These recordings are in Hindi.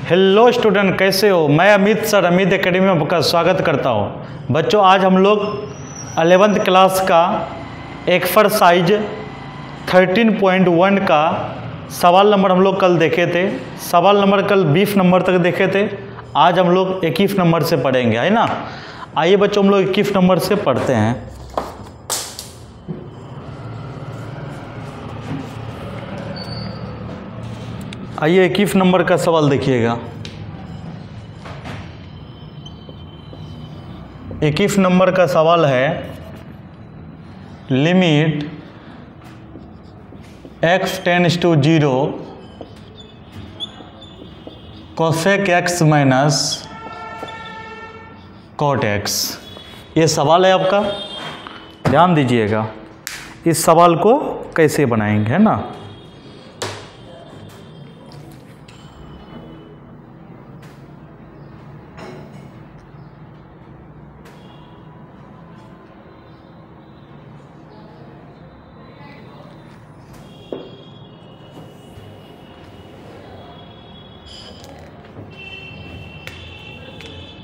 हेलो स्टूडेंट, कैसे हो? मैं अमित सर अमित एकेडमी में आपका स्वागत करता हूं। बच्चों, आज हम लोग 11th क्लास का एक्सरसाइज 13.1 का सवाल नंबर हम लोग कल देखे थे। सवाल नंबर कल 20 नंबर तक देखे थे। आज हम लोग 21 नंबर से पढ़ेंगे, है ना। आइए बच्चों, हम लोग 21 नंबर से पढ़ते हैं। आइए 21 नंबर का सवाल देखिएगा। 21 नंबर का सवाल है, limit x tends to 0 cosec x minus cot x। ये सवाल है आपका, ध्यान दीजिएगा। इस सवाल को कैसे बनाएंगे, है ना।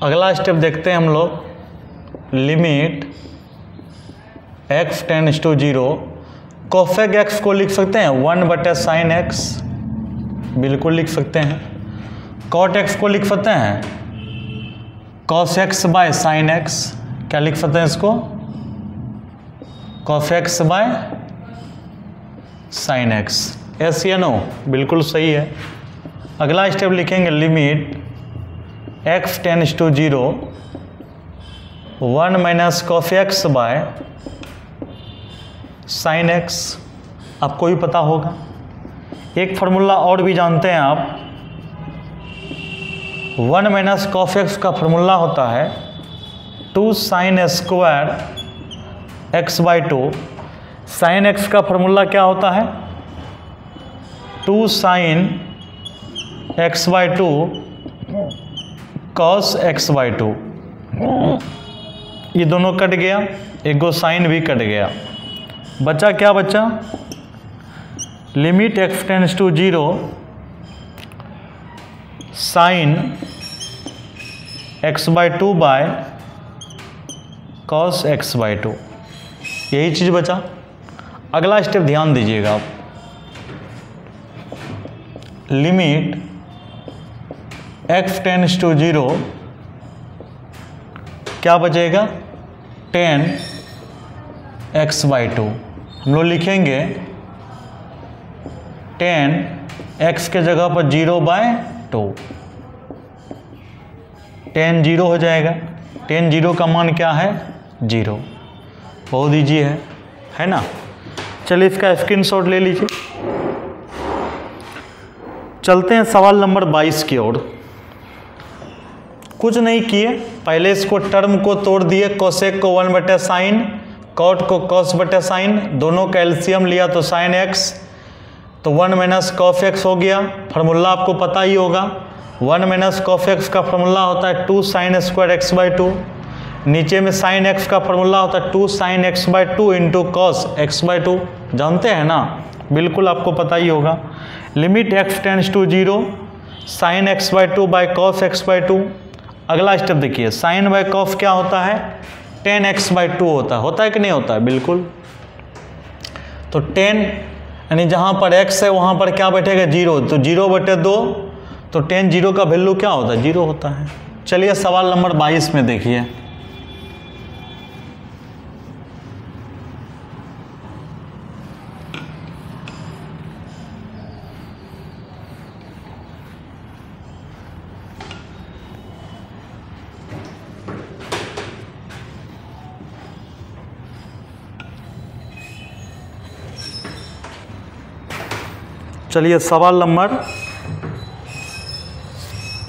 अगला स्टेप देखते हैं हम लोग। Limit x tends to 0 cosec x को लिख सकते हैं 1/sin x, बिल्कुल लिख सकते हैं। कॉट x को लिख सकते हैं cos x bye sin x। क्या लिख सकते हैं इसको? cos x bye sin x। Yes या नो? बिल्कुल सही है। अगला स्टेप लिखेंगे, limit x tends to 0 1 minus cos x by sine x। आपको भी पता होगा। एक फार्मूला और भी जानते हैं आप। 1 माइनस कॉस x का फार्मूला होता है 2 sin square x by 2। Sine x का फार्मूला क्या होता है? 2 sin x by 2 cos x by 2। ये दोनों कट गया, एक गो साइन भी कट गया। बचा क्या बचा? Limit x tends to 0 sine x by 2 by cos x by 2। यही चीज़ बचा। अगला स्टेप ध्यान दीजिएगा आप। लिमिट x टेंड्स टू 0 क्या बचेगा? tan x by 2। हम लोग लिखेंगे tan x के जगह पर 0 बाय 2। tan 0 हो जाएगा। tan 0 का मान क्या है? 0। बहुत ईजी है ना। चलिए इसका स्क्रीनशॉट ले लीजिए। चलते हैं सवाल नंबर 22 की ओर। कुछ नहीं किए, पहले इसको टर्म को तोड़ दिए। कोसेक को 1/sin, कॉट को cos/sin, दोनों का एलसीएम लिया तो sin x, तो 1 माइनस कॉस x हो गया। फार्मूला आपको पता ही होगा। 1 माइनस कॉस x का फार्मूला होता है 2 sin स्क्वायर x बाई 2। नीचे में sin x का फार्मूला होता है 2 sin x by 2 into cos x by 2। जानते हैं ना, बिल्कुल आपको पता ही होगा। Limit x tends to 0 sin x by 2 by cos x by 2। अगला स्टेप देखिए, साइन बाई कॉस क्या होता है? tan x बाई 2 होता है कि नहीं होता है? बिल्कुल। तो tan यानी जहाँ पर x है वहाँ पर क्या बैठेगा? 0। तो 0/2, तो tan 0 का वैल्यू क्या होता है? 0 होता है। चलिए सवाल नंबर 22 में देखिए। चलिए सवाल नंबर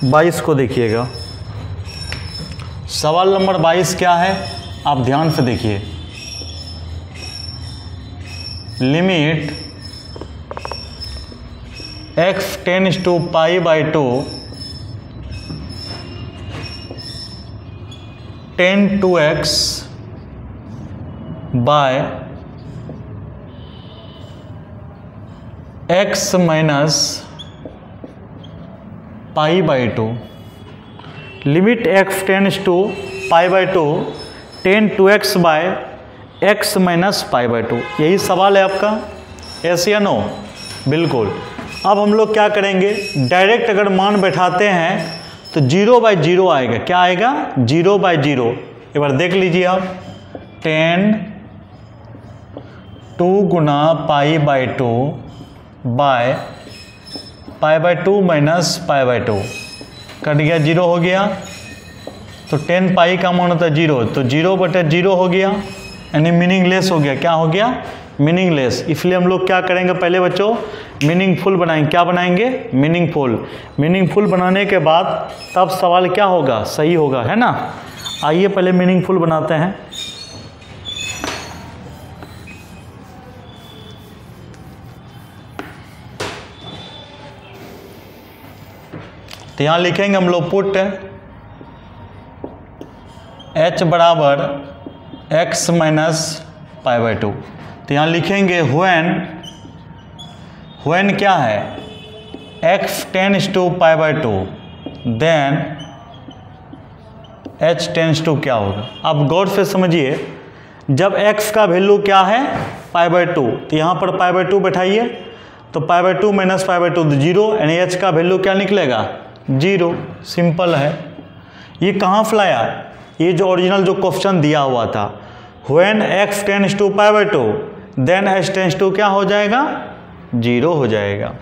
22 को देखिएगा। सवाल नंबर 22 क्या है? आप ध्यान से देखिए। Limit x tends to pi by 2 tan 2x by x minus π/2, limit x tends to π/2 10 2x/x - π/2। यही सवाल है आपका, यस या नो? बिल्कुल। अब हम लोग क्या करेंगे, डायरेक्ट अगर मान बैठाते हैं तो 0/0 आएगा। क्या आएगा? 0/0। एक बार देख लीजिए आप, 10 2 गुना π/2 बाय π/2 माइनस π/2 कट गया, 0 हो गया। तो 10 पाई का मान होता है 0, तो 0/0 हो गया, यानी मीनिंगलेस हो गया। क्या हो गया? मीनिंगलेस। इसलिए हम लोग क्या करेंगे, पहले बच्चों मीनिंगफुल बनाएंगे। क्या बनाएंगे? मीनिंगफुल। मीनिंगफुल बनाने के बाद तब सवाल क्या होगा? सही होगा, है ना। आइए पहले मीनिंगफुल बनाते हैं। तो यहाँ लिखेंगे हम लोग पुट h बराबर x माइनस π/2। तो यहाँ लिखेंगे व्हेन क्या है, x tends to π/2 then h tends to क्या होगा। अब गौर से समझिए, जब x का वैल्यू क्या है? π/2, तो यहाँ पर π/2 बैठाइए, तो π/2 माइनस π/2 0, यानी h का वैल्यू क्या निकलेगा? 0। सिंपल है। ये कहाँ से लाया? ये जो ओरिजिनल जो क्वेश्चन दिया हुआ था, when x tends to π/2 then h tends to क्या हो जाएगा? 0 हो जाएगा।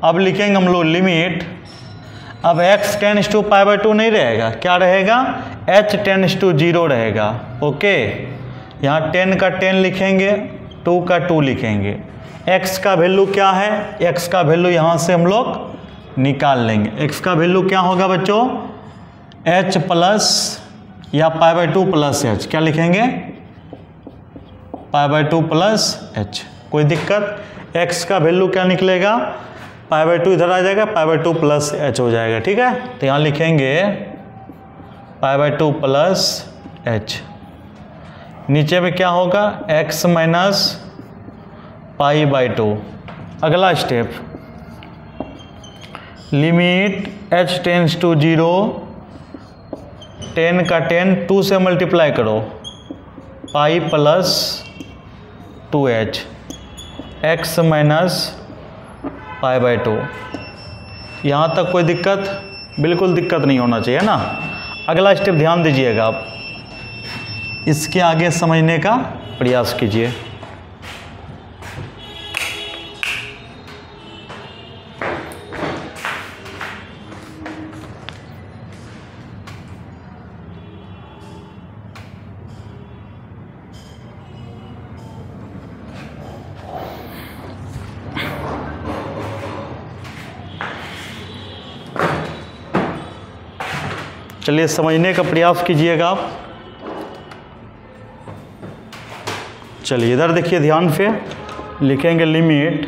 अब लिखेंगे हम लोग लिमिट, अब x टेंड्स टू π/2 नहीं रहेगा, क्या रहेगा? h टेंड्स टू 0 रहेगा। ओके, यहाँ 10 का 10 लिखेंगे, 2 का 2 लिखेंगे। x का वैल्यू क्या है? x का वैल्यू यहाँ से हम लोग निकाल लेंगे। x का वैल्यू क्या होगा बच्चों? h प्लस या π/2 प्लस h। क्या लिखेंगे? π/2 प्लस h। कोई दिक्कत? x का वैल्यू क्या निकलेगा? π/2 इधर आ जाएगा, π/2 प्लस h हो जाएगा। ठीक है, तो यहाँ लिखेंगे π/2 प्लस h। नीचे में क्या होगा? x minus π/2। अगला step, limit h tends to 0, 10 का 10 2 से मल्टीप्लाई करो, pi plus 2h x minus π/2। यहाँ तक कोई दिक्कत? बिल्कुल दिक्कत नहीं होना चाहिए ना। अगला स्टेप ध्यान दीजिएगा आप, इसके आगे समझने का प्रयास कीजिए। चलिए समझने का प्रयास कीजिएगा आप। चलिए इधर देखिए ध्यान से, लिखेंगे limit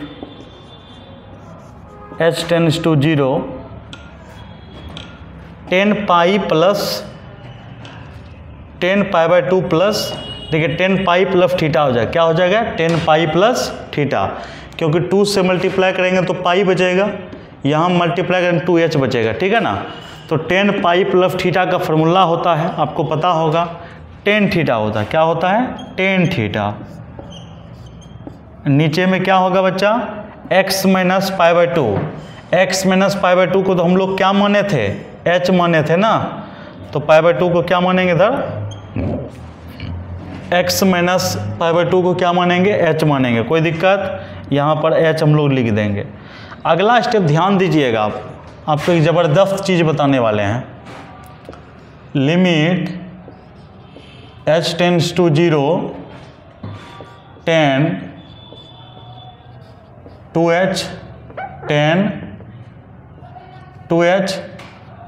h tends to 0, 10 pi plus 10 π/2 plus, देखिए 10 पाई प्लस थीटा हो जाएगा। क्या हो जाएगा? 10 पाई प्लस थीटा, क्योंकि 2 से मल्टीप्लाई करेंगे तो पाई बचेगा, यहाँ मल्टीप्लाई करेंगे 2h बचेगा। ठीक है ना। तो 10 पाई प्लस थीटा का फॉर्मूला होता है, आपको पता होगा, tan थीटा होता है। क्या होता है? tan theta. नीचे में क्या होगा बच्चा? x minus π/2। x माइनस π/2 को तो हम लोग क्या माने थे? h माने थे ना। तो π/2 को क्या मानेंगे इधर? x माइनस π/2 को क्या मानेंगे? h मानेंगे। कोई दिक्कत? यहाँ पर h हम लोग लिख देंगे। अगला स्टेप ध्यान दीजिएगा आप, आपको एक ज़बरदस्त चीज़ बताने वाले हैं। Limit h tends to 0, 10 2h 10 2h,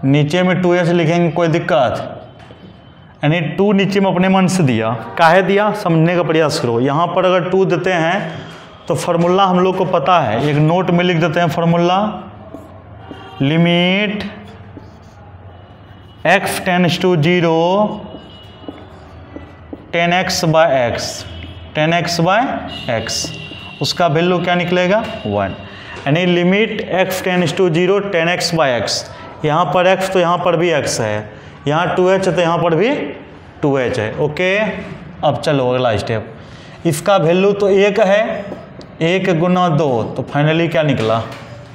नीचे में 2h लिखेंगे, कोई दिक्कत? यानी 2 नीचे में अपने मन से दिया, काहे दिया? समझने का प्रयास करो। यहाँ पर अगर 2 देते हैं तो फार्मूला हम लोग को पता है, एक नोट में लिख देते हैं formula, limit x tends to 0, 10x/x, 10x/x, उसका वैल्यू क्या निकलेगा? 1। यानी limit x tends to 0 10x by x, यहाँ पर x तो यहाँ पर भी x है, यहाँ 2h तो यहाँ पर भी 2h है। ओके, अब चलो अगला स्टेप, इसका वैल्यू तो 1 है, 1 गुना 2 तो फाइनली क्या निकला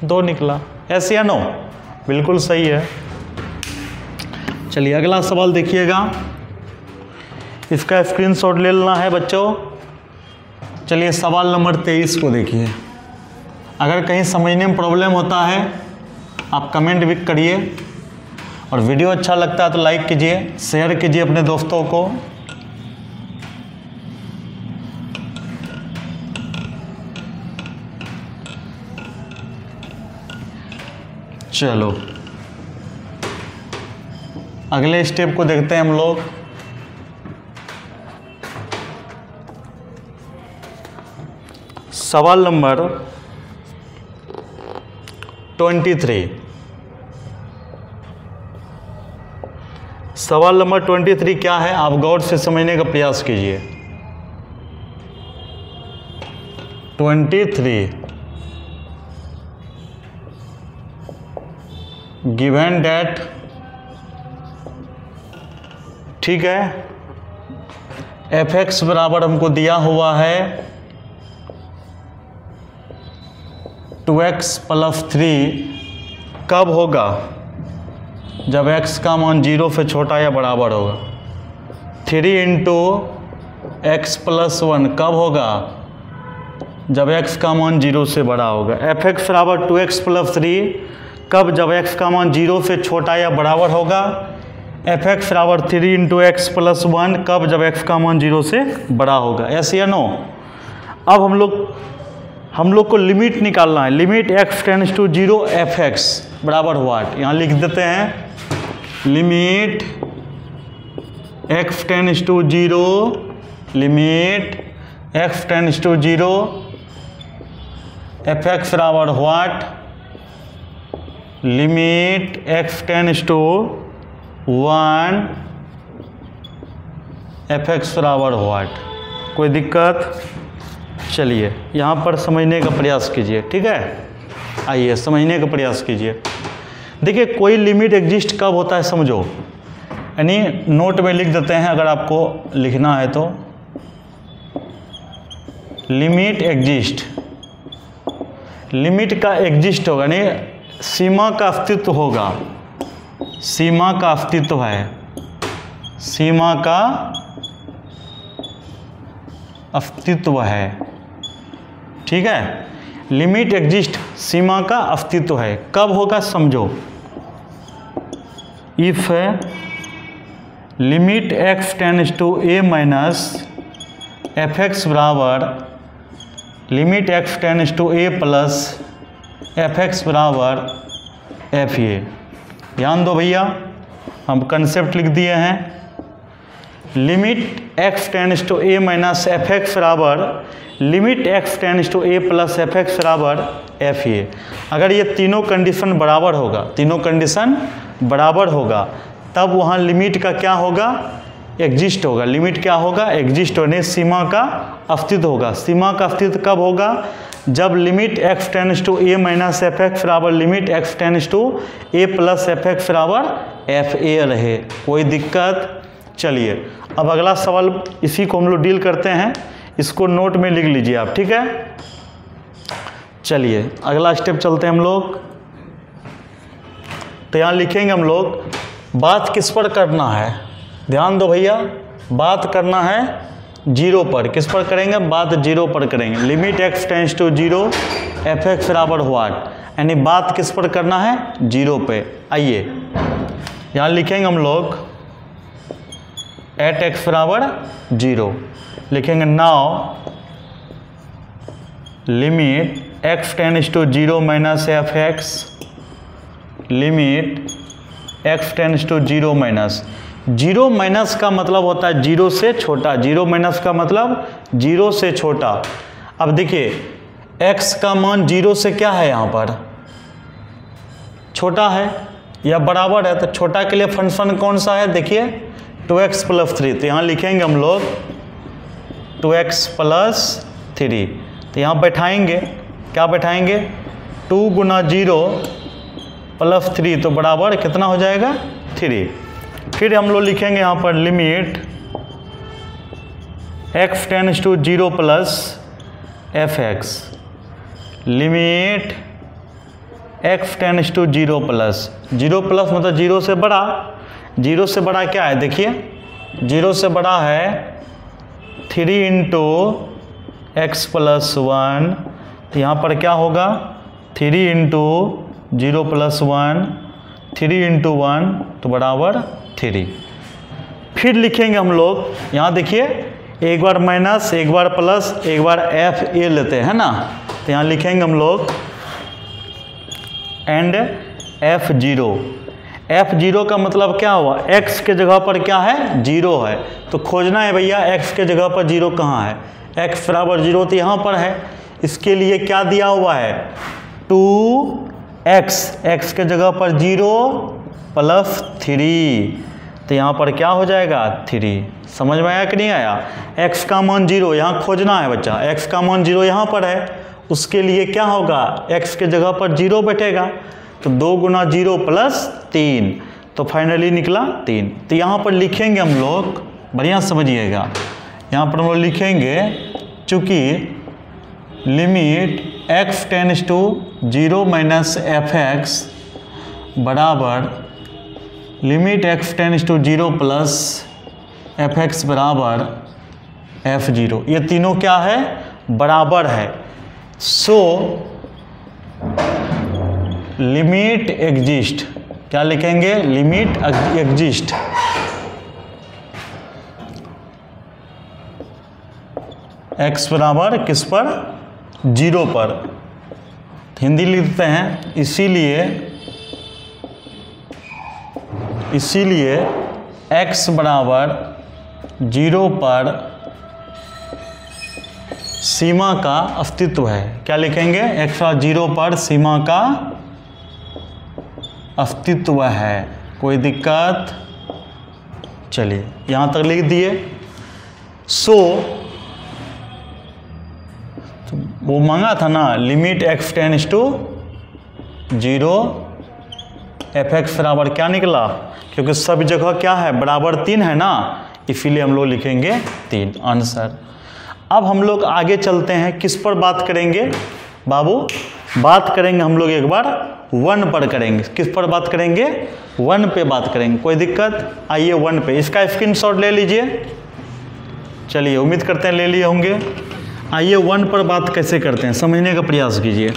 2 निकला। ऐसे या नो, बिल्कुल सही है। चलिए अगला सवाल देखिएगा, इसका स्क्रीनशॉट ले लेना है बच्चों। चलिए सवाल नंबर 23 को देखिए। अगर कहीं समझने में प्रॉब्लम होता है आप कमेंट भी करिए, और वीडियो अच्छा लगता है तो लाइक कीजिए, शेयर कीजिए अपने दोस्तों को। चलो अगले स्टेप को देखते हैं हम लोग। सवाल नंबर 23। सवाल नंबर 23 क्या है, आप गौर से समझने का प्रयास कीजिए। 23 गिवन डेट, ठीक है, fx बराबर हमको दिया हुआ है 2x प्लस 3, कब होगा जब x का मान 0 से छोटा या बराबर होगा। 3 इंटू एक्स प्लस 1 कब होगा जब x का मान 0 से बड़ा होगा। fx बराबर 2x प्लस 3 कब जब x का मान 0 से छोटा या बराबर होगा। fx बराबर 3 इंटू एक्स प्लस 1 कब जब x का मान 0 से बड़ा होगा। ऐसे या नो। अब हम लोग को लिमिट निकालना है। Limit x tends to 0 fx बराबर व्हाट, यहाँ लिख देते हैं limit x tends to 0, limit x tends to 0 fx बराबर what, limit x tends to 1 fx बराबर व्हाट। कोई दिक्कत? चलिए यहाँ पर समझने का प्रयास कीजिए, ठीक है। आइए समझने का प्रयास कीजिए। देखिए कोई लिमिट एग्जिस्ट कब होता है समझो, यानी नोट में लिख देते हैं अगर आपको लिखना है तो। लिमिट एग्जिस्ट, लिमिट का एग्जिस्ट होगा यानी सीमा का अस्तित्व होगा, सीमा का अस्तित्व है, सीमा का अस्तित्व है, ठीक है। लिमिट एग्जिस्ट, सीमा का अस्तित्व है, कब होगा समझो। If limit x tends to a minus fx बराबर limit x tends to a plus fx बराबर fa। ध्यान दो भैया, हम कंसेप्ट लिख दिए हैं। Limit x tends to a minus fx बराबर limit x tends to a plus fx बराबर fa। अगर ये तीनों कंडीशन बराबर होगा, तीनों कंडीशन बराबर होगा, तब वहाँ लिमिट का क्या होगा, एग्जिस्ट होगा। लिमिट क्या होगा, एग्जिस्ट होने, सीमा का अस्तित्व होगा। सीमा का अस्तित्व कब होगा, जब limit x tends to a minus fx बराबर limit x tends to a plus fx बराबर fa रहे। कोई दिक्कत? चलिए अब अगला सवाल इसी को हम लोग डील करते हैं, इसको नोट में लिख लीजिए आप, ठीक है। चलिए अगला स्टेप चलते हैं हम लोग। तो यहाँ लिखेंगे हम लोग, बात किस पर करना है, ध्यान दो भैया, बात करना है 0 पर। किस पर करेंगे, बात 0 पर करेंगे। Limit x tends to 0 fx बराबर व्हाट, यानी बात किस पर करना है 0 पे। आइए यहाँ लिखेंगे हम लोग एट x बराबर 0, लिखेंगे now limit x tends to 0 minus fx, limit x tends to 0 minus. 0 minus का मतलब होता है 0 से छोटा, 0 माइनस का मतलब 0 से छोटा। अब देखिए x का मान 0 से क्या है, यहाँ पर छोटा है या बराबर है, तो छोटा के लिए फंक्शन कौन सा है, देखिए 2x प्लस 3। तो यहाँ लिखेंगे हम लोग 2x प्लस 3। तो यहाँ बैठाएंगे, क्या बैठाएंगे, 2 गुना 0 प्लस 3 तो बराबर कितना हो जाएगा 3। फिर हम लोग लिखेंगे यहाँ पर limit x tends to 0 plus fx, limit x tends to 0 plus मतलब 0 से बड़ा। 0 से बड़ा क्या है देखिए, 0 से बड़ा है 3 इंटू एक्स प्लस 1, तो यहाँ पर क्या होगा 3 इंटू 0 प्लस 1, 3 इंटू 1 तो बराबर 3। फिर लिखेंगे हम लोग यहाँ देखिए, एक बार माइनस एक बार प्लस एक बार एफ ए लेते हैं ना, तो यहाँ लिखेंगे हम लोग एंड F0 का मतलब क्या हुआ, x के जगह पर क्या है 0 है, तो खोजना है भैया x के जगह पर 0 कहाँ है, x बराबर 0 तो यहाँ पर है। इसके लिए क्या दिया हुआ है 2x, x के जगह पर 0 प्लस 3, तो यहाँ पर क्या हो जाएगा 3। समझ में आया कि नहीं आया। x का मान 0 यहाँ खोजना है बच्चा, x का मान 0 यहाँ पर है, उसके लिए क्या होगा x के जगह पर 0 बैठेगा, तो 2 गुना 0 प्लस 3 तो फाइनली निकला 3। तो यहाँ पर लिखेंगे हम लोग, बढ़िया समझिएगा, यहाँ पर हम लोग लिखेंगे चूँकि limit x tends to 0 minus fx बराबर limit x tends to 0 plus fx बराबर f0, ये तीनों क्या है बराबर है। सो लिमिट एग्जिस्ट, क्या लिखेंगे लिमिट एग्जिस्ट x बराबर किस पर 0 पर, हिंदी लिखते हैं, इसीलिए x बराबर 0 पर सीमा का अस्तित्व है। क्या लिखेंगे x 0 पर सीमा का अस्तित्व है, कोई दिक्कत। चलिए यहाँ तक लिख दिए। सो तो वो मांगा था ना limit x tends to 0 fx बराबर क्या निकला, क्योंकि सब जगह क्या है बराबर 3 है ना, इसीलिए हम लोग लिखेंगे 3 आंसर। अब हम लोग आगे चलते हैं, किस पर बात करेंगे बाबू, बात करेंगे हम लोग एक बार 1 पर करेंगे। किस पर बात करेंगे 1 पे बात करेंगे, कोई दिक्कत। आइए 1 पे, इसका स्क्रीनशॉट ले लीजिए। चलिए उम्मीद करते हैं ले लिए होंगे। आइए 1 पर बात कैसे करते हैं समझने का प्रयास कीजिए।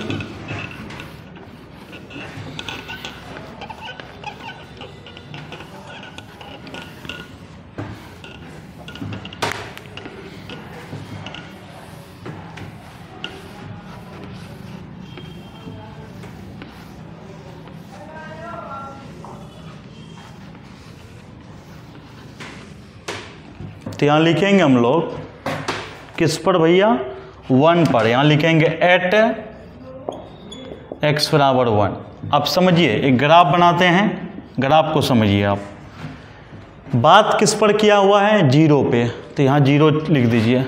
तो यहाँ लिखेंगे हम लोग किस पर भैया 1 पर, यहाँ लिखेंगे एट x बराबर 1। अब समझिए एक ग्राफ बनाते हैं, ग्राफ को समझिए आप। बात किस पर किया हुआ है 0 पे, तो यहाँ 0 लिख दीजिए।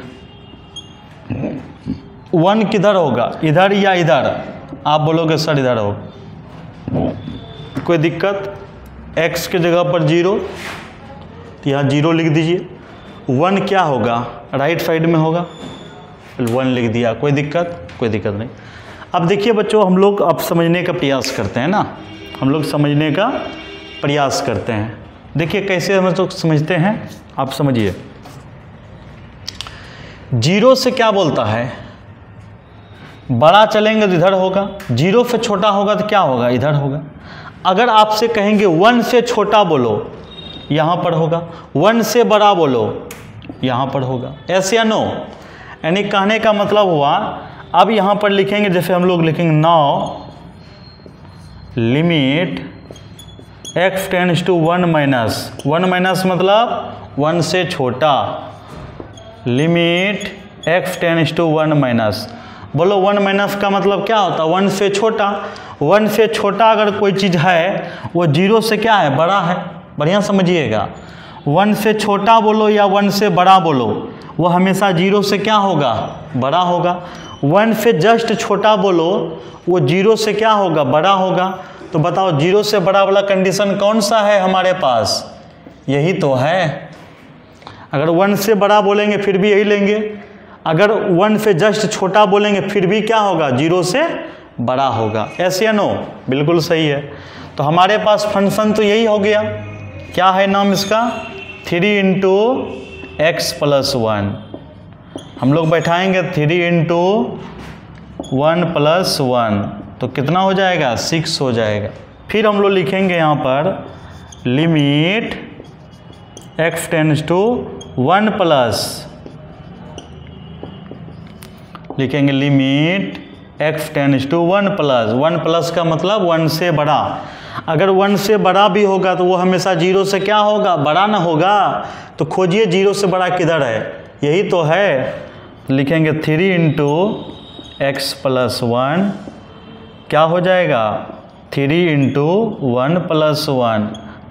1 किधर होगा, इधर या इधर, आप बोलोगे सर इधर हो, कोई दिक्कत। x के जगह पर 0, तो यहाँ 0 लिख दीजिए। 1 क्या होगा राइट साइड में होगा, 1 लिख दिया, कोई दिक्कत नहीं। अब देखिए बच्चों, हम लोग अब समझने का प्रयास करते हैं ना, हम लोग समझने का प्रयास करते हैं। देखिए कैसे हम लोग समझते हैं, आप समझिए। 0 से क्या बोलता है, बड़ा चलेंगे तो इधर होगा, 0 से छोटा होगा तो क्या होगा इधर होगा। अगर आपसे कहेंगे 1 से छोटा बोलो, यहाँ पर होगा, 1 से बड़ा बोलो यहाँ पर होगा, ऐसे या नो। यानी कहने का मतलब हुआ, अब यहाँ पर लिखेंगे जैसे हम लोग लिखेंगे now limit x tends to 1 minus मतलब 1 से छोटा, limit x tends to 1 minus. बोलो 1 माइनस का मतलब क्या होता है 1 से छोटा। 1 से छोटा अगर कोई चीज़ है वो 0 से क्या है बड़ा है, बढ़िया समझिएगा। 1 से छोटा बोलो या 1 से बड़ा बोलो, वो हमेशा 0 से क्या होगा, बड़ा होगा। 1 से जस्ट छोटा बोलो, वो 0 से क्या होगा, बड़ा होगा। तो बताओ 0 से बड़ा वाला कंडीशन कौन सा है हमारे पास, यही तो है। अगर 1 से बड़ा बोलेंगे फिर भी यही लेंगे, अगर 1 से जस्ट छोटा बोलेंगे फिर भी क्या होगा, 0 से बड़ा होगा। यस या नो, बिल्कुल सही है। तो हमारे पास फंक्शन तो यही हो गया, क्या है नाम इसका, 3 × x + 1। हम लोग बैठाएंगे 3 × 1 + 1 तो कितना हो जाएगा, 6 हो जाएगा। फिर हम लोग लिखेंगे यहाँ पर limit x tends to 1 plus, लिखेंगे limit x tends to 1 plus. 1 plus का मतलब 1 से बड़ा। अगर 1 से बड़ा भी होगा तो वो हमेशा 0 से क्या होगा, बड़ा ना होगा। तो खोजिए 0 से बड़ा किधर है, यही तो है। लिखेंगे 3 × x + 1 क्या हो जाएगा, 3 × 1 + 1,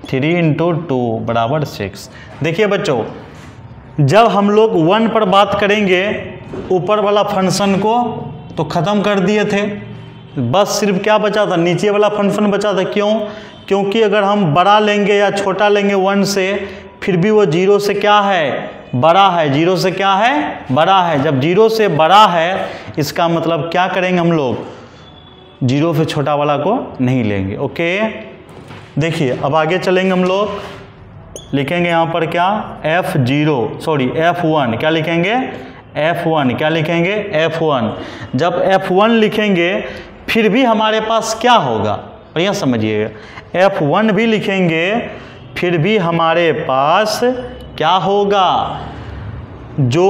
3 × 2 बराबर 6। देखिए बच्चों, जब हम लोग 1 पर बात करेंगे ऊपर वाला फंक्शन को तो ख़त्म कर दिए थे, बस सिर्फ क्या बचा था, नीचे वाला फंक्शन बचा था। क्यों, क्योंकि अगर हम बड़ा लेंगे या छोटा लेंगे 1 से, फिर भी वो 0 से क्या है, बड़ा है। 0 से क्या है, बड़ा है। जब 0 से बड़ा है इसका मतलब क्या करेंगे हम लोग, 0 से छोटा वाला को नहीं लेंगे। ओके, देखिए अब आगे चलेंगे हम लोग, लिखेंगे यहाँ पर क्या, F1, क्या लिखेंगे, F1, क्या लिखेंगे, F1। जब F1 लिखेंगे फिर भी हमारे पास क्या होगा, बढ़िया समझिएगा, F1 भी लिखेंगे फिर भी हमारे पास क्या होगा, जो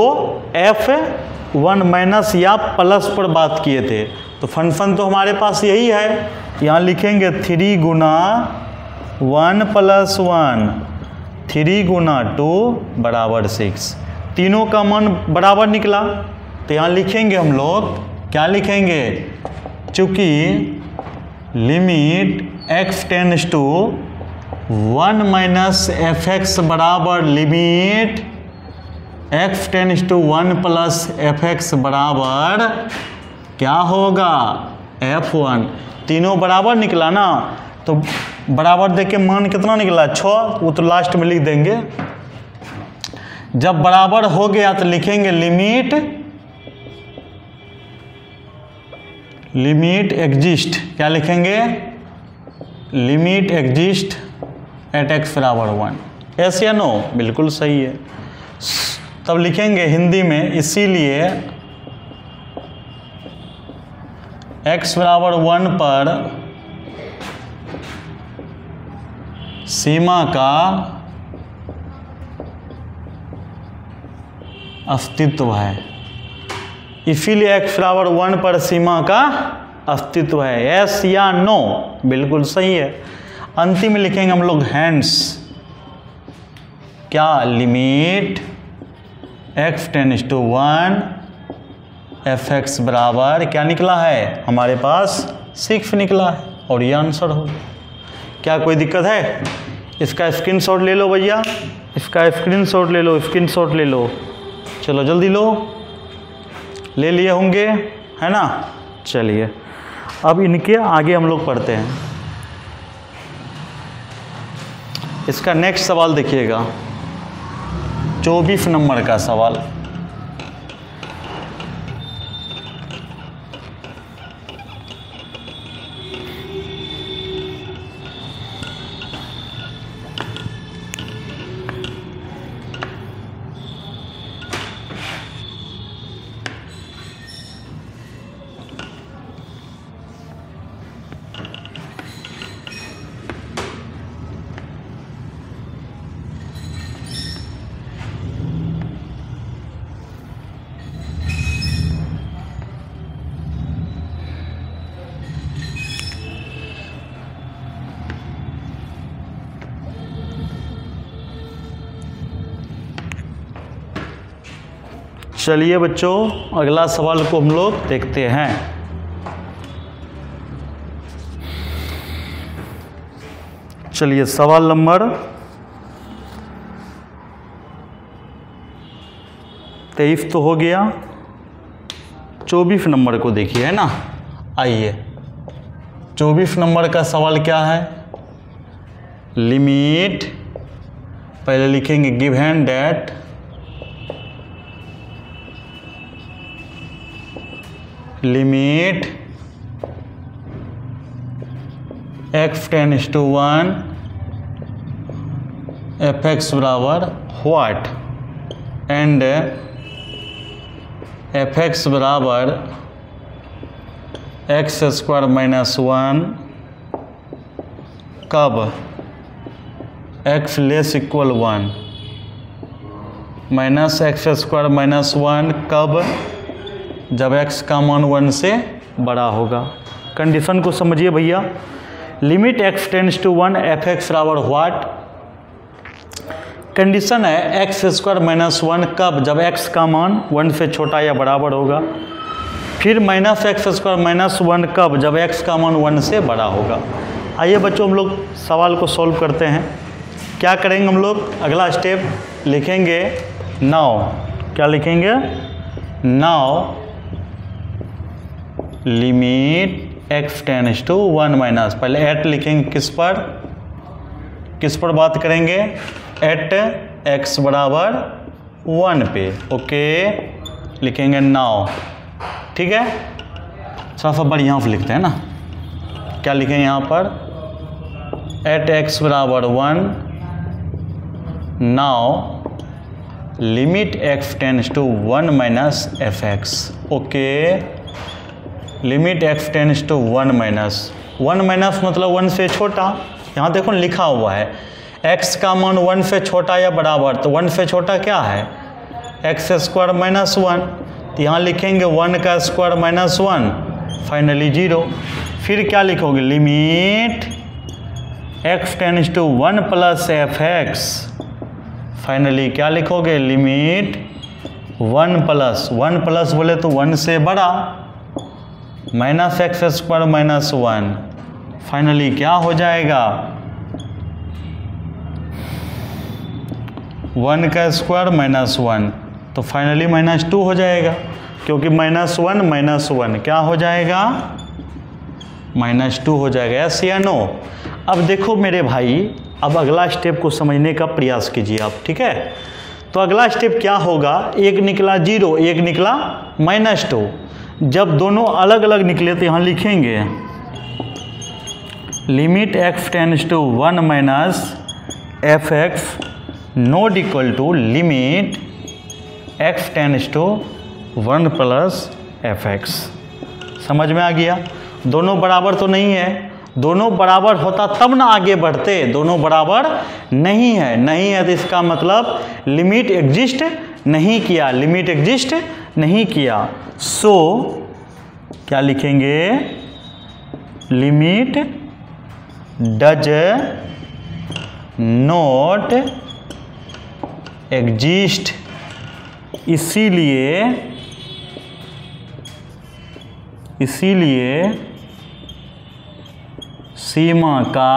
F1 माइनस या प्लस पर बात किए थे। तो फंक्शन तो हमारे पास यही है, यहाँ लिखेंगे 3 × 1 + 1, 3 × 2 बराबर 6। तीनों का मान बराबर निकला तो यहाँ लिखेंगे हम लोग, क्या लिखेंगे, चूँकि limit x tends to 1 - fx बराबर limit x tends to 1 + fx बराबर क्या होगा, F1। तीनों बराबर निकला ना, तो बराबर देख के मान कितना निकला, 6, वो तो लास्ट में लिख देंगे। जब बराबर हो गया तो लिखेंगे लिमिट एग्जिस्ट, क्या लिखेंगे, लिमिट एग्जिस्ट एट x बराबर 1। यस या नो, बिल्कुल सही है। तब लिखेंगे हिंदी में, इसीलिए x बराबर 1 पर सीमा का अस्तित्व है। इसीलिए x बराबर 1 पर सीमा का अस्तित्व है। यस या नो, बिल्कुल सही है। अंतिम में लिखेंगे हम लोग हैंड्स, क्या, limit x tends to 1 fx बराबर क्या निकला है, हमारे पास 6 निकला है और ये आंसर हो गया। क्या कोई दिक्कत है, इसका स्क्रीनशॉट ले लो भैया, इसका स्क्रीनशॉट ले लो, स्क्रीनशॉट ले लो, चलो जल्दी लो, ले लिए होंगे, है ना। चलिए अब इनके आगे हम लोग पढ़ते हैं। इसका नेक्स्ट सवाल देखिएगा, 24 नंबर का सवाल। चलिए बच्चों, अगला सवाल को हम लोग देखते हैं। चलिए सवाल नंबर 23 तो हो गया। 24 नंबर को देखिए, है ना। आइए 24 नंबर का सवाल क्या है। लिमिट, पहले लिखेंगे given that limit x tends to 1 fx बराबर व्हाट एंड fx बराबर एक्स स्क्वायर माइनस 1 कब x less equal 1 minus x square minus 1 कब, जब x का मान 1 से बड़ा होगा। कंडीशन को समझिए भैया। Limit x tends to 1 fx बराबर व्हाट, कंडीशन है एक्स स्क्वायर माइनस 1 कब, जब x का मान 1 से छोटा या बराबर होगा। फिर माइनस एक्स स्क्वायर माइनस 1 कब, जब x का मान 1 से बड़ा होगा। आइए बच्चों हम लोग सवाल को सॉल्व करते हैं। क्या करेंगे हम लोग, अगला स्टेप लिखेंगे नाउ। क्या लिखेंगे, now limit x tends to 1 minus, पहले एट लिखेंगे किस पर बात करेंगे, एट x बराबर 1 पे। ओके लिखेंगे नाउ, ठीक है। थोड़ा सा बढ़िया से लिखते हैं ना। क्या लिखेंगे यहाँ पर, एट x बराबर 1 now limit x tends to 1 minus fx। Okay limit x tends to 1 minus, 1 minus मतलब 1 से छोटा। यहाँ देखो लिखा हुआ है x का मान 1 से छोटा या बराबर, तो 1 से छोटा क्या है, एक्स स्क्वायर माइनस 1। तो यहाँ लिखेंगे 1 का स्क्वायर माइनस 1, फाइनली 0। फिर क्या लिखोगे, limit x tends to 1 plus fx, finally क्या लिखोगे, लिमिट 1 प्लस बोले तो 1 से बड़ा minus x square minus 1, finally क्या हो जाएगा, 1 का स्क्वायर माइनस 1, तो फाइनली माइनस 2 हो जाएगा, क्योंकि माइनस 1 क्या हो जाएगा, माइनस 2 हो जाएगा। यस या नो। अब देखो मेरे भाई, अब अगला स्टेप को समझने का प्रयास कीजिए आप, ठीक है। तो अगला स्टेप क्या होगा, एक निकला 0, एक निकला माइनस 2। जब दोनों अलग अलग निकले तो यहाँ लिखेंगे limit x tends to 1 minus fx not equal to limit x tends to 1 plus fx। समझ में आ गया। दोनों बराबर तो नहीं है, दोनों बराबर होता तब ना आगे बढ़ते, दोनों बराबर नहीं है तो इसका मतलब लिमिट एग्जिस्ट नहीं किया, लिमिट एग्जिस्ट नहीं किया। सो क्या लिखेंगे, लिमिट डज नॉट एग्जिस्ट, इसीलिए सीमा का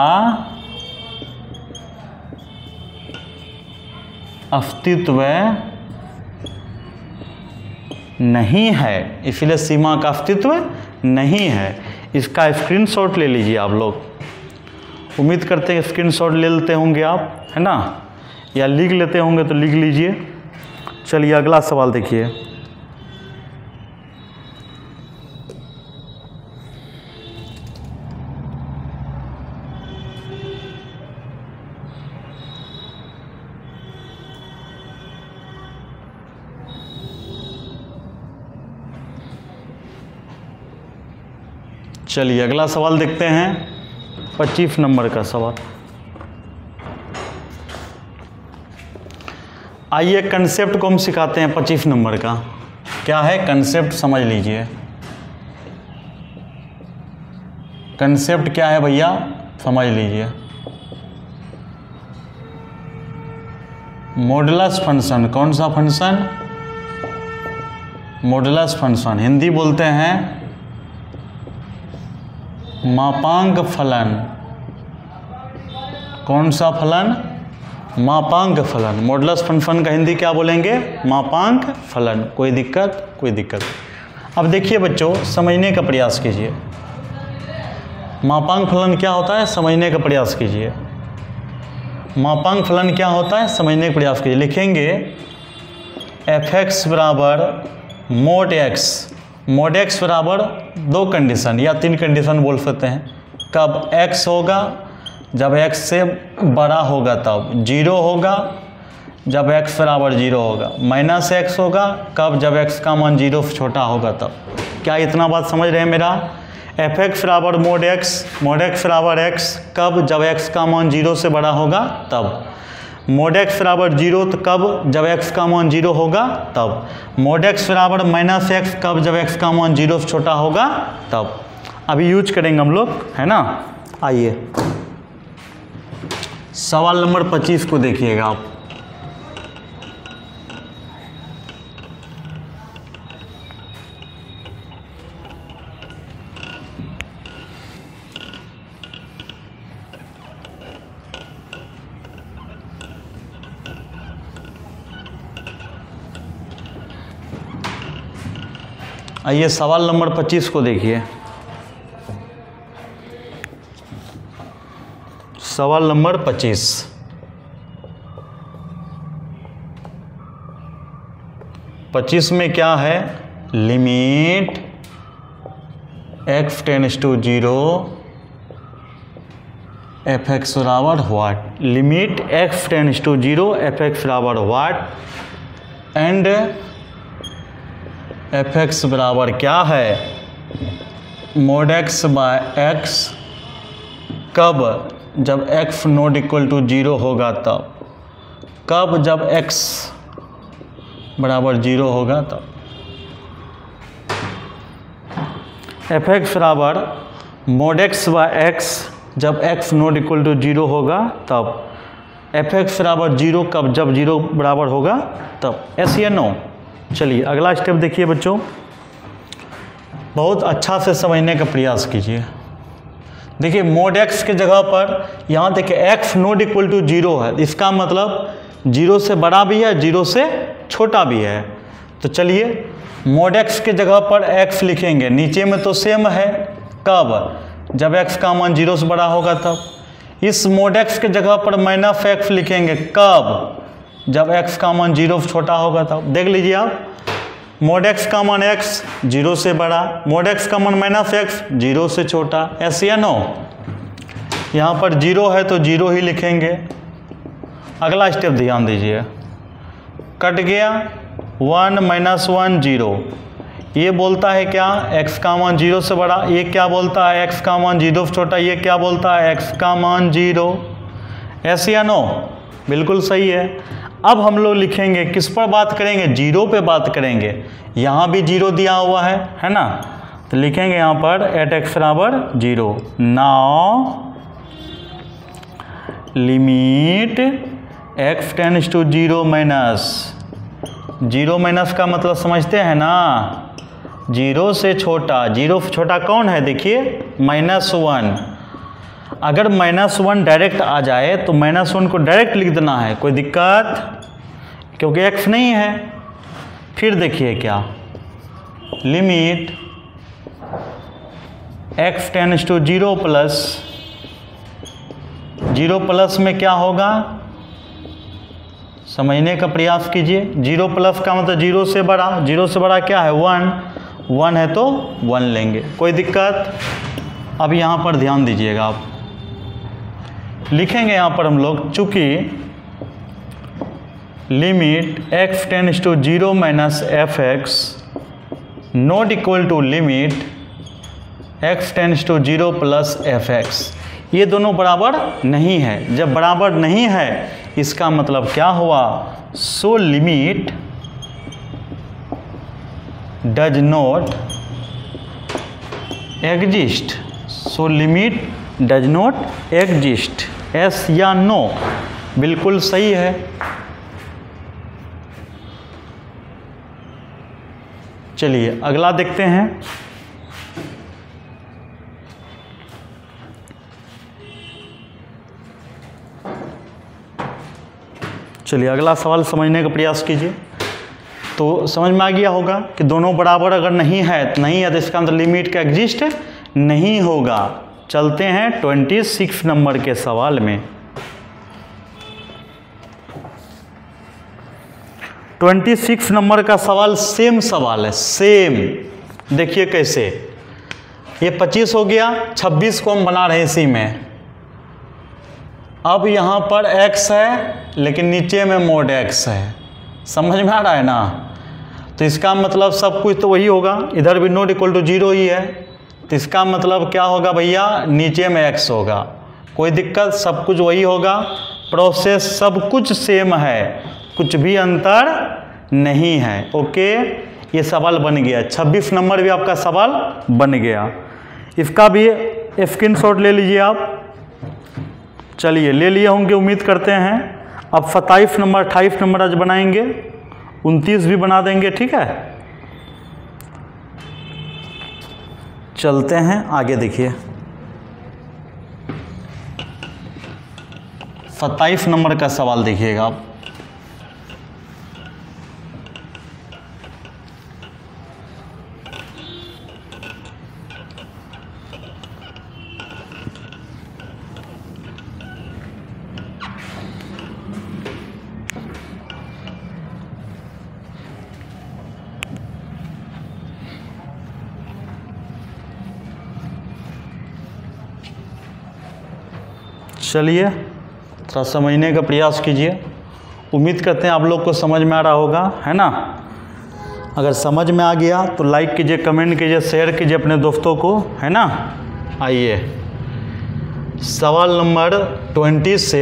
अस्तित्व नहीं है, इसलिए सीमा का अस्तित्व नहीं है। इसका स्क्रीनशॉट ले लीजिए आप लोग। उम्मीद करते हैं स्क्रीनशॉट ले लेते होंगे आप, है ना, या लिख लेते होंगे तो लिख लीजिए। चलिए अगला सवाल देखिए। चलिए अगला सवाल देखते हैं, 25 नंबर का सवाल। आइए कंसेप्ट को हम सिखाते हैं 25 नंबर का। क्या है कंसेप्ट, समझ लीजिए। कंसेप्ट क्या है भैया, समझ लीजिए। मॉडुलस फंक्शन, कौन सा फंक्शन, मॉडुलस फंक्शन, हिंदी बोलते हैं मापांक फलन। कौन सा फलन, मापांक फलन। मॉडुलस फंक्शन का हिंदी क्या बोलेंगे? मापांक फलन। कोई दिक्कत? कोई दिक्कत। अब देखिए बच्चों, समझने का प्रयास कीजिए। मापांक फलन क्या होता है, समझने का प्रयास कीजिए। मापांक फलन क्या होता है, समझने का प्रयास कीजिए। लिखेंगे f(x) बराबर mod x। mod x बराबर 2 कंडीशन या 3 कंडीशन बोल सकते हैं। कब x होगा? जब x से बड़ा होगा तब। 0 होगा जब x बराबर 0 होगा। -x होगा कब? जब x का मान 0 से छोटा होगा तब। क्या इतना बात समझ रहे हैं मेरा? f(x) बराबर mod x बराबर x कब? जब x का मान 0 से बड़ा होगा तब। mod x बराबर 0 तो कब? जब x का मान 0 होगा तब। mod x बराबर -x कब? जब x का मान 0 से छोटा होगा तब। अभी यूज करेंगे हम लोग, है ना। आइए सवाल नंबर 25 को देखिएगा आप। आइए सवाल नंबर 25 को देखिए। सवाल नंबर 25। में क्या है? Limit x tends to 0 f(x) बराबर what? Limit x tends to 0 f(x) बराबर व्हाट? एंड f(x) बराबर क्या है? mod x बाय x कब? जब x नॉट इक्वल टू 0 होगा तब। कब? जब x बराबर 0 होगा तब। f(x) बराबर mod x बाय x जब x नॉट इक्वल टू 0 होगा तब। f(x) बराबर 0 कब? जब 0 बराबर होगा तब। yes या नो? चलिए अगला स्टेप देखिए बच्चों, बहुत अच्छा से समझने का प्रयास कीजिए। देखिए mod x के जगह पर यहाँ देखिए x नॉट इक्वल टू 0 है, इसका मतलब 0 से बड़ा भी है 0 से छोटा भी है। तो चलिए mod x के जगह पर x लिखेंगे, नीचे में तो सेम है। कब? जब x का मान 0 से बड़ा होगा तब। इस mod x के जगह पर -x लिखेंगे, कब? जब x का मान 0 से छोटा होगा तब। देख लीजिए आप, mod x का मान x 0 से बड़ा, mod x का मान -x 0 से छोटा। ऐसे या नो? यहाँ पर 0 है तो 0 ही लिखेंगे। अगला स्टेप ध्यान दीजिए, कट गया 1 -1 0। ये बोलता है क्या? x का मान 0 से बड़ा। ये क्या बोलता है? x का मान 0 से छोटा। ये क्या बोलता है? x का मान 0। ऐसे या नो? बिल्कुल सही है। अब हम लोग लिखेंगे, किस पर बात करेंगे? 0 पे बात करेंगे। यहाँ भी 0 दिया हुआ है ना। तो लिखेंगे यहाँ पर @x बराबर 0। Now limit x tends to 0 minus 0 minus का मतलब समझते हैं ना, 0 से छोटा। 0 से छोटा कौन है? देखिए -1। अगर -1 डायरेक्ट आ जाए तो -1 को डायरेक्ट लिख देना है, कोई दिक्कत? क्योंकि x नहीं है। फिर देखिए क्या, limit x tends to 0 plus 0 plus में क्या होगा? समझने का प्रयास कीजिए। 0 प्लस का मतलब 0 से बड़ा। 0 से बड़ा क्या है? 1। 1 है तो 1 लेंगे, कोई दिक्कत? अब यहाँ पर ध्यान दीजिएगा आप, लिखेंगे यहाँ पर हम लोग, चूंकि limit x tends to 0 minus f(x) not equal to limit x tends to 0 plus f(x), ये दोनों बराबर नहीं है। जब बराबर नहीं है इसका मतलब क्या हुआ? So limit does not exist. So limit does not exist. S या नो? बिल्कुल सही है। चलिए अगला देखते हैं। चलिए अगला सवाल समझने का प्रयास कीजिए। तो समझ में आ गया होगा कि दोनों बराबर अगर नहीं है तो इसका मतलब लिमिट का एग्जिस्ट नहीं होगा। चलते हैं 26 नंबर के सवाल में। 26 नंबर का सवाल सेम सवाल है, सेम। देखिए कैसे, ये 25 हो गया, 26 को हम बना रहे हैं इसी में। अब यहाँ पर x है लेकिन नीचे में मोड x है, समझ में आ रहा है ना। तो इसका मतलब सब कुछ तो वही होगा, इधर भी नॉट इक्वल टू 0 ही है। तो इसका मतलब क्या होगा भैया, नीचे में x होगा। कोई दिक्कत, सब कुछ वही होगा, प्रोसेस सब कुछ सेम है, कुछ भी अंतर नहीं है। ओके, ये सवाल बन गया। 26 नंबर भी आपका सवाल बन गया। इसका भी स्क्रीनशॉट ले लीजिए आप। चलिए ले लिए होंगे उम्मीद करते हैं। अब 27 नंबर 28 नंबर आज बनाएंगे, 29 भी बना देंगे, ठीक है। चलते हैं आगे। देखिए 27 नंबर का सवाल देखिएगा आप। चलिए थोड़ा समझने का प्रयास कीजिए। उम्मीद करते हैं आप लोग को समझ में आ रहा होगा, है ना। अगर समझ में आ गया तो लाइक कीजिए, कमेंट कीजिए, शेयर कीजिए अपने दोस्तों को, है ना। आइए सवाल नंबर 27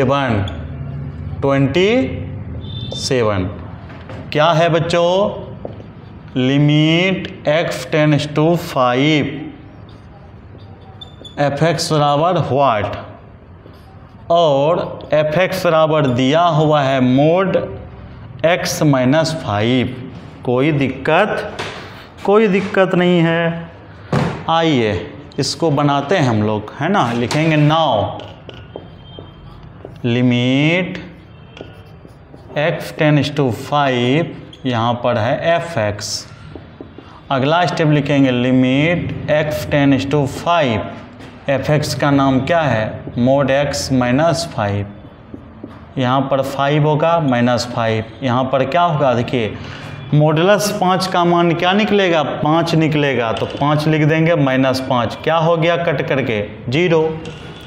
क्या है बच्चों, limit x tends to 5 f(x) बराबर व्हाट, और f(x) बराबर दिया हुआ है मोड x माइनस 5। कोई दिक्कत नहीं है। आइए इसको बनाते हैं हम लोग, है ना। लिखेंगे now limit x tends to 5, यहाँ पर है f(x). अगला स्टेप लिखेंगे limit x tends to 5, f(x) का नाम क्या है, मोड x माइनस 5। यहाँ पर 5 होगा माइनस 5, यहाँ पर क्या होगा, देखिए मॉडुलस 5 का मान क्या निकलेगा, 5 निकलेगा। तो 5 लिख देंगे, माइनस 5 क्या हो गया, कट करके 0।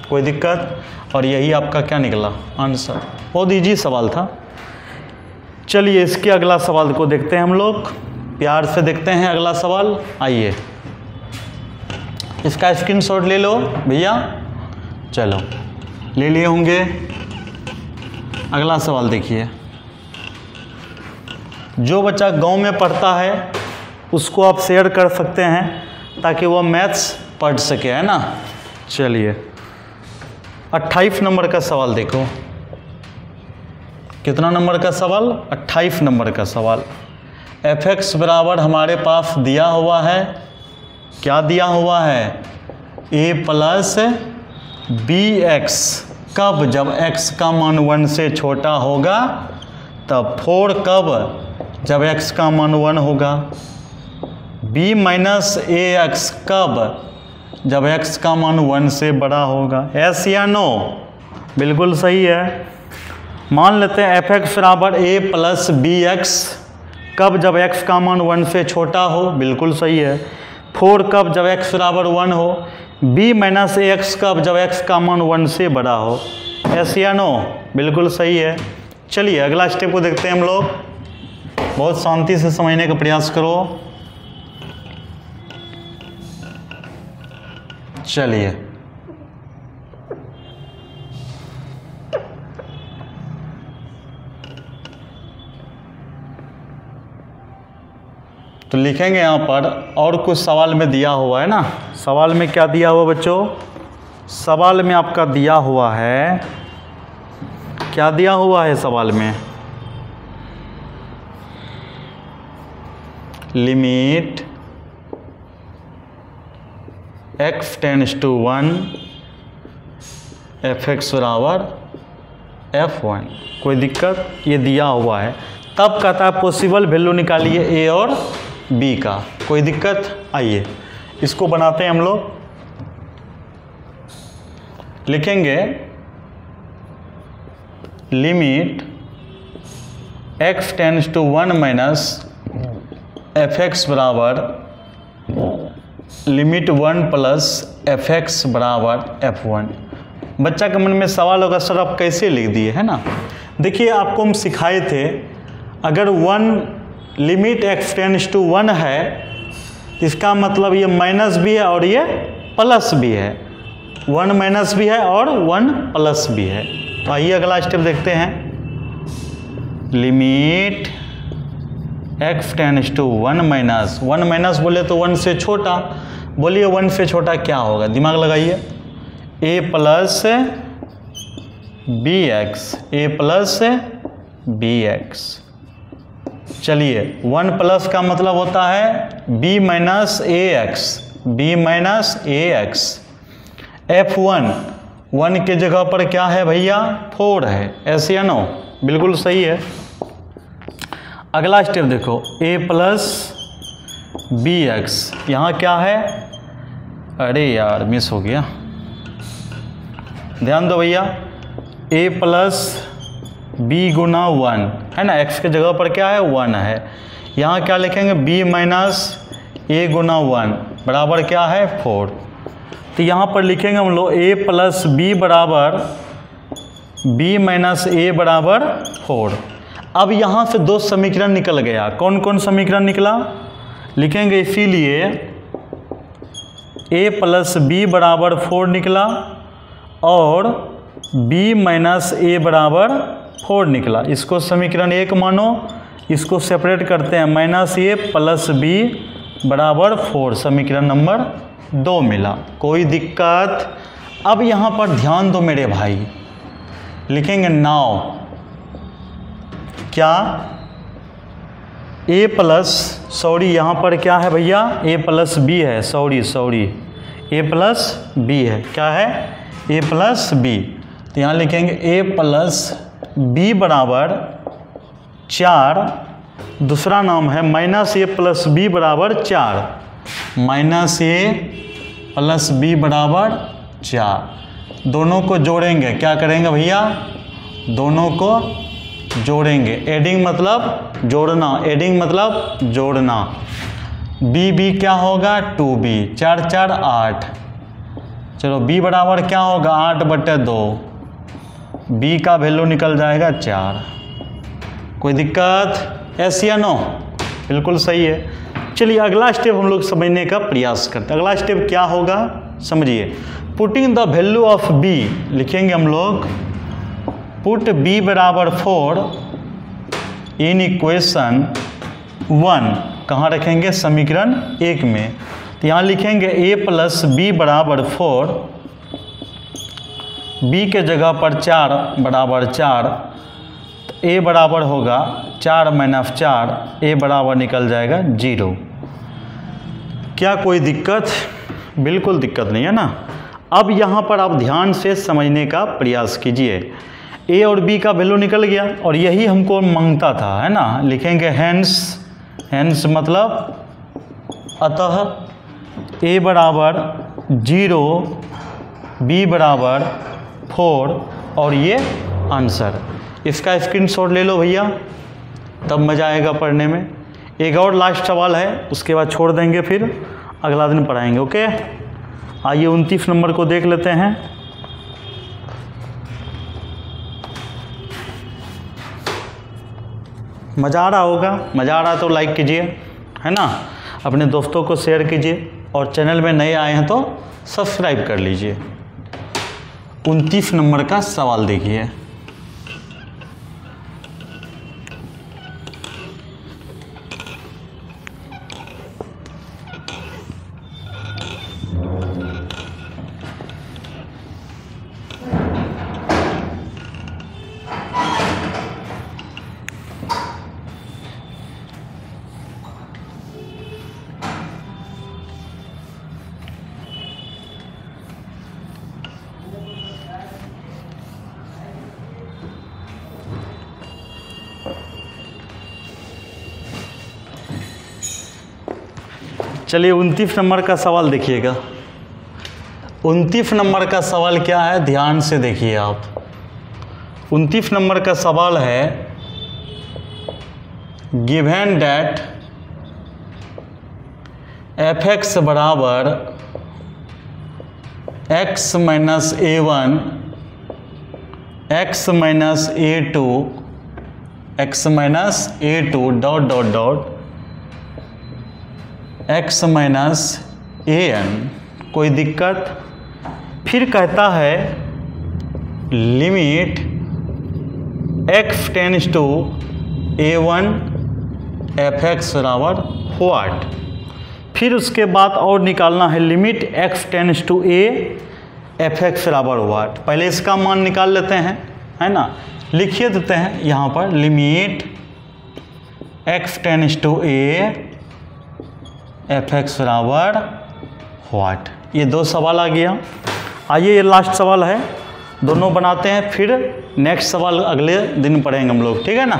कोई दिक्कत, और यही आपका क्या निकला आंसर। बहुत ईजी सवाल था। चलिए इसके अगला सवाल को देखते हैं हम लोग, प्यार से देखते हैं अगला सवाल। आइए इसका स्क्रीनशॉट ले लो भैया। चलो ले लिए होंगे। अगला सवाल देखिए। जो बच्चा गांव में पढ़ता है उसको आप शेयर कर सकते हैं ताकि वो मैथ्स पढ़ सके, है ना। चलिए 28 नंबर का सवाल देखो। कितना नंबर का सवाल, 28 नंबर का सवाल। f(x) बराबर हमारे पास दिया हुआ है, क्या दिया हुआ है, a प्लस bx। कब, जब x का मान 1 से छोटा होगा, तब 4 कब, जब x का मान 1 होगा। b माइनस ax कब, जब x का मान 1 से बड़ा होगा। yes या नो, बिल्कुल सही है। मान लेते हैं f(x) बराबर a प्लस bx कब, जब x का मान 1 से छोटा हो, बिल्कुल सही है। 4 कब, जब x बराबर 1 हो। b माइनस ax कब, जब x का मान 1 से बड़ा हो। yes या नो, बिल्कुल सही है। चलिए अगला स्टेप को देखते हैं हम लोग। बहुत शांति से समझने का प्रयास करो। चलिए तो लिखेंगे यहाँ पर, और कुछ सवाल में दिया हुआ है ना। सवाल में क्या दिया हुआ बच्चों, सवाल में आपका दिया हुआ है, क्या दिया हुआ है सवाल में, limit x tends to 1 f(x) बराबर F1। कोई दिक्कत? ये दिया हुआ है। तब कहता है पॉसिबल वैल्यू निकालिए ए और बी का। कोई दिक्कत? आइए इसको बनाते हैं हम लोग। लिखेंगे limit x tends to 1 minus fx बराबर लिमिट 1 प्लस fx बराबर f1। बच्चा के मन में सवाल होगा सर आप कैसे लिख दिए, है ना। देखिए आपको हम सिखाए थे, अगर 1 लिमिट x टेंड्स टू 1 है, इसका मतलब ये माइनस भी है और ये प्लस भी है। 1 माइनस भी है और 1 प्लस भी है। तो आइए अगला स्टेप देखते हैं। Limit x tends to 1 minus, 1 minus बोले तो 1 से छोटा, बोलिए 1 से छोटा क्या होगा, दिमाग लगाइए। a plus b x, a plus b x. चलिए 1 प्लस का मतलब होता है b minus a x, b minus a x. f1 1 के जगह पर क्या है भैया, 4 है, ऐसे या नो, बिल्कुल सही है। अगला स्टेप देखो, a प्लस बी एक्स, यहाँ क्या है, अरे यार मिस हो गया, ध्यान दो भैया। a प्लस बी गुना 1 है ना, x के जगह पर क्या है 1 है। यहाँ क्या लिखेंगे, b माइनस ए गुना 1 बराबर क्या है 4। तो यहाँ पर लिखेंगे हम लोग a प्लस बी बराबर b माइनस ए बराबर 4। अब यहाँ से 2 समीकरण निकल गया। कौन कौन समीकरण निकला, लिखेंगे इसीलिए a प्लस बी बराबर 4 निकला और b माइनस ए बराबर 4 निकला। इसको समीकरण 1 मानो, इसको सेपरेट करते हैं, माइनस ए प्लस बी बराबर 4, समीकरण नंबर 2 मिला। कोई दिक्कत? अब यहाँ पर ध्यान दो मेरे भाई, लिखेंगे नाउ क्या, a प्लस, सॉरी यहाँ पर क्या है भैया, a प्लस बी है, सॉरी a प्लस बी है, क्या है a प्लस बी। तो यहाँ लिखेंगे a प्लस बी बराबर 4, दूसरा नाम है माइनस ए प्लस बी बराबर 4, माइनस ए प्लस बी बराबर 4। दोनों को जोड़ेंगे, क्या करेंगे भैया, दोनों को जोड़ेंगे। एडिंग मतलब जोड़ना, एडिंग मतलब जोड़ना। बी बी क्या होगा 2b, 4 4 8। चलो b बराबर क्या होगा 8/2, b का वैल्यू निकल जाएगा 4। कोई दिक्कत? ऐसे या नो, बिल्कुल सही है। चलिए अगला स्टेप हम लोग समझने का प्रयास करते हैं। अगला स्टेप क्या होगा समझिए। Putting the value of b, लिखेंगे हम लोग पुट b बराबर 4 इन इक्वेशन 1, कहाँ रखेंगे, समीकरण 1 में। तो यहाँ लिखेंगे a प्लस बी बराबर 4, b के जगह पर 4 बराबर 4, तो a बराबर होगा 4 माइनस 4, a बराबर निकल जाएगा 0। क्या कोई दिक्कत? बिल्कुल दिक्कत नहीं है ना। अब यहाँ पर आप ध्यान से समझने का प्रयास कीजिए। a और b का वैल्यू निकल गया और यही हमको मांगता था, है ना। लिखेंगे हैंस, हैंस मतलब अतः a बराबर 0, b बराबर 4 और ये आंसर। इसका स्क्रीनशॉट ले लो भैया, तब मज़ा आएगा पढ़ने में। एक और लास्ट सवाल है, उसके बाद छोड़ देंगे, फिर अगला दिन पढ़ाएंगे। ओके, आइए 29 नंबर को देख लेते हैं। मज़ा आ रहा होगा, मज़ा आ रहा है तो लाइक कीजिए, है ना, अपने दोस्तों को शेयर कीजिए और चैनल में नए आए हैं तो सब्सक्राइब कर लीजिए। 29 नंबर का सवाल देखिए। चलिए 29 नंबर का सवाल देखिएगा। 29 नंबर का सवाल क्या है, ध्यान से देखिए आप। 29 नंबर का सवाल है, गिवन दैट f(x) बराबर x minus a1 x minus a2 x minus a2 dot dot dot x minus an, कोई दिक्कत। फिर कहता है limit x tends to a1 f(x) बराबर व्हाट। फिर उसके बाद और निकालना है limit x tends to a f(x) बराबर व्हाट। पहले इसका मान निकाल लेते हैं, है ना। लिखिए देते हैं यहाँ पर limit x tends to a f(x) बराबर व्हाट। ये दो सवाल आ गया। आइए ये लास्ट सवाल है, दोनों बनाते हैं, फिर नेक्स्ट सवाल अगले दिन पढ़ेंगे हम लोग, ठीक है ना।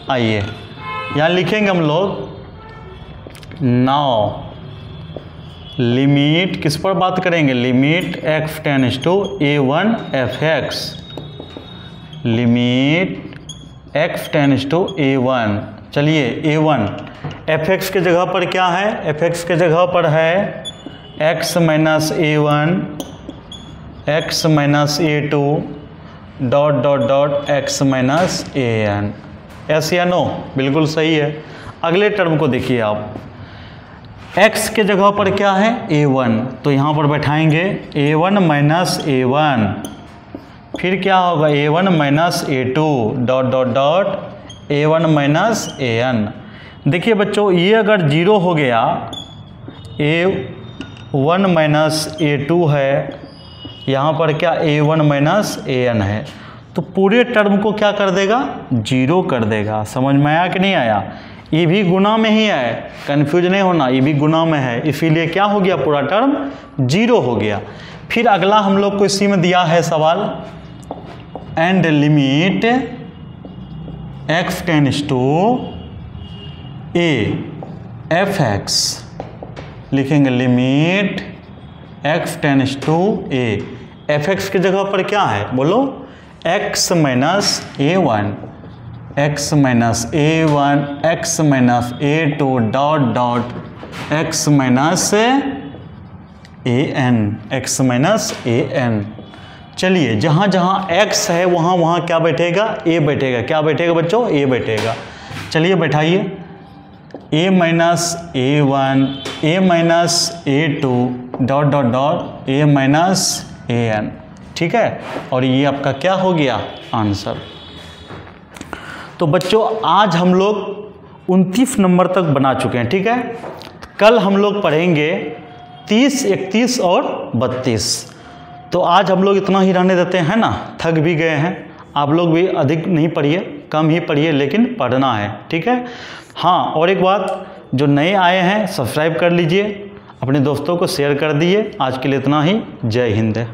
आइए यहाँ लिखेंगे हम लोग नाउ लिमिट, किस पर बात करेंगे, limit x tends to a1 f(x), limit x tends to a1। चलिए a1 f(x) के जगह पर क्या है, f(x) के जगह पर है x minus a1 x minus a2 dot dot dot x minus an। S या नो, बिल्कुल सही है। अगले टर्म को देखिए आप, x के जगह पर क्या है a1, तो यहाँ पर बैठाएंगे a1 माइनस a1, फिर क्या होगा a1 minus a2 dot dot dot a1 minus an। देखिए बच्चों, ये अगर जीरो हो गया, a1 माइनस a2 है, यहाँ पर क्या a1 माइनस an है, तो पूरे टर्म को क्या कर देगा, जीरो कर देगा। समझ में आया कि नहीं आया। ये भी गुना में ही है, कंफ्यूज नहीं होना, ये भी गुना में है, इसीलिए क्या हो गया, पूरा टर्म जीरो हो गया। फिर अगला हम लोग को इसी में दिया है सवाल, and limit x tends to a f(x), लिखेंगे limit x tends to a f(x) की जगह पर क्या है, बोलो x minus a1 x minus a1 x minus a2 dot dot x minus an, x minus an। चलिए जहाँ जहाँ x है वहाँ वहाँ क्या बैठेगा, a बैठेगा। क्या बैठेगा बच्चों, a बैठेगा। चलिए बैठाइए a minus a1 a minus a2 dot dot dot a minus an, ठीक है। और ये आपका क्या हो गया, आंसर। तो बच्चों आज हम लोग 29 नंबर तक बना चुके हैं, ठीक है। कल हम लोग पढ़ेंगे 30, 31 और 32। तो आज हम लोग इतना ही रहने देते हैं ना, थक भी गए हैं। आप लोग भी अधिक नहीं पढ़िए, कम ही पढ़िए, लेकिन पढ़ना है, ठीक है। हाँ, और एक बात, जो नए आए हैं सब्सक्राइब कर लीजिए, अपने दोस्तों को शेयर कर दिए। आज के लिए इतना ही, जय हिंद।